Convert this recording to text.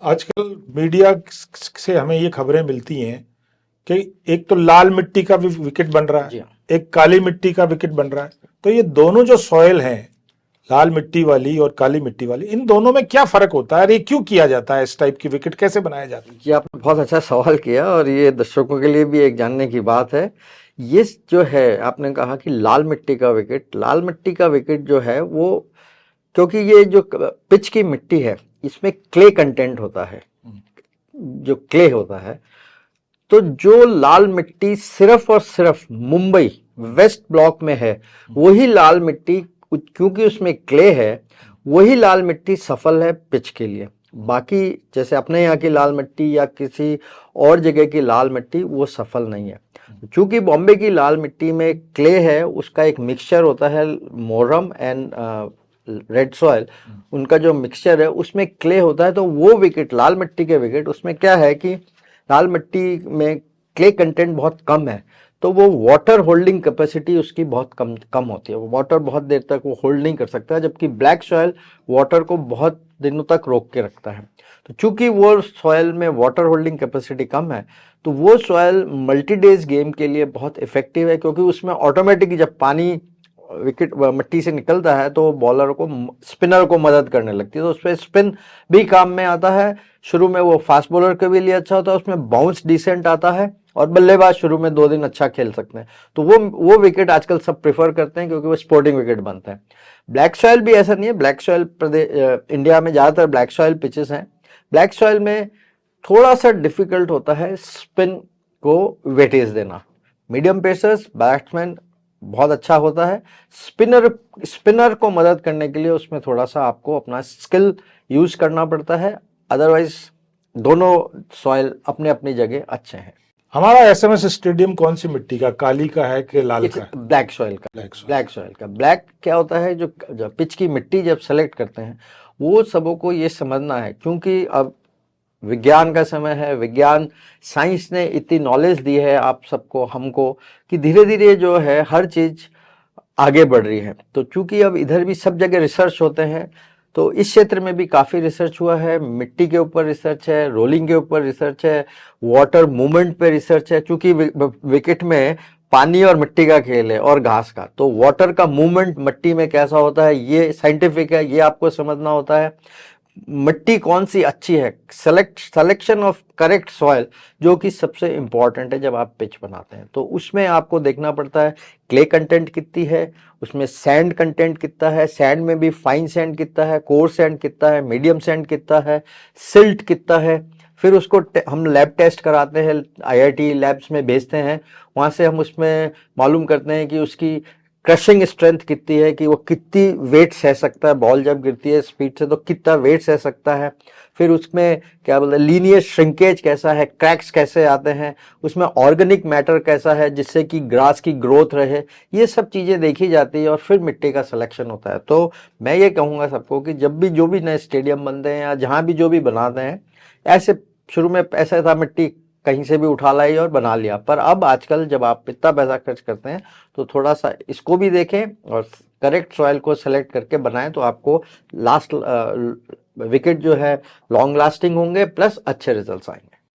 आजकल मीडिया से हमें ये खबरें मिलती हैं कि एक तो लाल मिट्टी का भी विकेट बन रहा है, जी हाँ। एक काली मिट्टी का विकेट बन रहा है। तो ये दोनों जो सॉइल हैं, लाल मिट्टी वाली और काली मिट्टी वाली, इन दोनों में क्या फर्क होता है और ये क्यों किया जाता है? इस टाइप की विकेट कैसे बनाया जाता है? ये आपने बहुत अच्छा सवाल किया और ये दर्शकों के लिए भी एक जानने की बात है। ये जो है आपने कहा कि लाल मिट्टी का विकेट, लाल मिट्टी का विकेट जो है वो, क्योंकि ये जो पिच की मिट्टी है इसमें क्ले कंटेंट होता है, जो क्ले होता है, तो जो लाल मिट्टी सिर्फ और सिर्फ मुंबई वेस्ट ब्लॉक में है वही लाल मिट्टी, क्योंकि उसमें क्ले है, वही लाल मिट्टी सफल है पिच के लिए। बाकी जैसे अपने यहाँ की लाल मिट्टी या किसी और जगह की लाल मिट्टी वो सफल नहीं है। क्योंकि बॉम्बे की लाल मिट्टी में क्ले है, उसका एक मिक्सचर होता है मोरम एंड रेड सॉइल, उनका जो मिक्सचर है उसमें क्ले होता है। तो वो विकेट, लाल मिट्टी के विकेट, उसमें क्या है कि लाल मिट्टी में क्ले कंटेंट बहुत कम है, तो वो वाटर होल्डिंग कैपेसिटी उसकी बहुत कम कम होती है, वो वाटर बहुत देर तक वो होल्ड नहीं कर सकता है, जबकि ब्लैक सॉयल वाटर को बहुत दिनों तक रोक के रखता है। तो चूंकि वो सॉयल में वाटर होल्डिंग कैपेसिटी कम है, तो वो सॉयल मल्टी डेज गेम के लिए बहुत इफेक्टिव है, क्योंकि उसमें ऑटोमेटिक जब पानी विकेट मिट्टी से निकलता है तो बॉलर को, स्पिनर को मदद करने लगती है, तो उसमें स्पिन भी काम में आता है। शुरू में वो फास्ट बॉलर के भी लिए अच्छा होता है, उसमें बाउंस डिसेंट आता है और बल्लेबाज शुरू में 2 दिन अच्छा खेल सकते हैं। तो वो विकेट आजकल सब प्रेफर करते हैं, क्योंकि वो स्पोर्टिंग विकेट बनते हैं। ब्लैक सॉयल भी ऐसा नहीं है, ब्लैक सॉयल इंडिया में ज्यादातर ब्लैक सॉयल पिचेस हैं। ब्लैक सॉयल में थोड़ा सा डिफिकल्ट होता है स्पिन को वेटेज देना। मीडियम पेसर्स, बैट्समैन बहुत अच्छा होता है, स्पिनर को मदद करने के लिए उसमें थोड़ा सा आपको अपना स्किल यूज करना पड़ता है। अदरवाइज दोनों सॉइल अपने अपनी जगह अच्छे हैं। हमारा एसएमएस स्टेडियम कौन सी मिट्टी का, काली का है कि लाल का है? ब्लैक सॉइल का। Black soil. ब्लैक सॉइल का। ब्लैक क्या होता है, जो पिच की मिट्टी जब सेलेक्ट करते हैं वो सबों को ये समझना है, क्योंकि अब विज्ञान का समय है, विज्ञान साइंस ने इतनी नॉलेज दी है आप सबको, हमको, कि धीरे धीरे जो है हर चीज आगे बढ़ रही है। तो चूंकि अब इधर भी सब जगह रिसर्च होते हैं, तो इस क्षेत्र में भी काफी रिसर्च हुआ है। मिट्टी के ऊपर रिसर्च है, रोलिंग के ऊपर रिसर्च है, वाटर मूवमेंट पे रिसर्च है, क्योंकि विकेट में पानी और मिट्टी का खेल है और घास का, तो वाटर का मूवमेंट मिट्टी में कैसा होता है ये साइंटिफिक है, ये आपको समझना होता है। मिट्टी कौन सी अच्छी है, सिलेक्शन ऑफ करेक्ट सॉइल जो कि सबसे इंपॉर्टेंट है जब आप पिच बनाते हैं। तो उसमें आपको देखना पड़ता है क्ले कंटेंट कितनी है, उसमें सैंड कंटेंट कितना है, सैंड में भी फाइन सैंड कितना है, कोर्स सैंड कितना है, मीडियम सैंड कितना है, सिल्ट कितना है। फिर उसको हम लैब टेस्ट कराते हैं, आईआईटी लैब्स में भेजते हैं, वहां से हम उसमें मालूम करते हैं कि उसकी क्रशिंग स्ट्रेंथ कितनी है, कि वो कितनी वेट सह सकता है, बॉल जब गिरती है स्पीड से तो कितना वेट सह सकता है। फिर उसमें क्या बोलते हैं, लीनियर श्रिंकेज कैसा है, क्रैक्स कैसे आते हैं, उसमें ऑर्गेनिक मैटर कैसा है जिससे कि ग्रास की ग्रोथ रहे, ये सब चीजें देखी जाती है और फिर मिट्टी का सिलेक्शन होता है। तो मैं ये कहूंगा सबको कि जब भी जो भी नए स्टेडियम बनते हैं या जहां भी जो भी बनाते हैं, ऐसे शुरू में ऐसा था मिट्टी कहीं से भी उठा लाई और बना लिया, पर अब आजकल जब आप इतना पैसा खर्च करते हैं तो थोड़ा सा इसको भी देखें और करेक्ट सॉइल को सेलेक्ट करके बनाएं, तो आपको लास्ट विकेट जो है लॉन्ग लास्टिंग होंगे, प्लस अच्छे रिजल्ट्स आएंगे।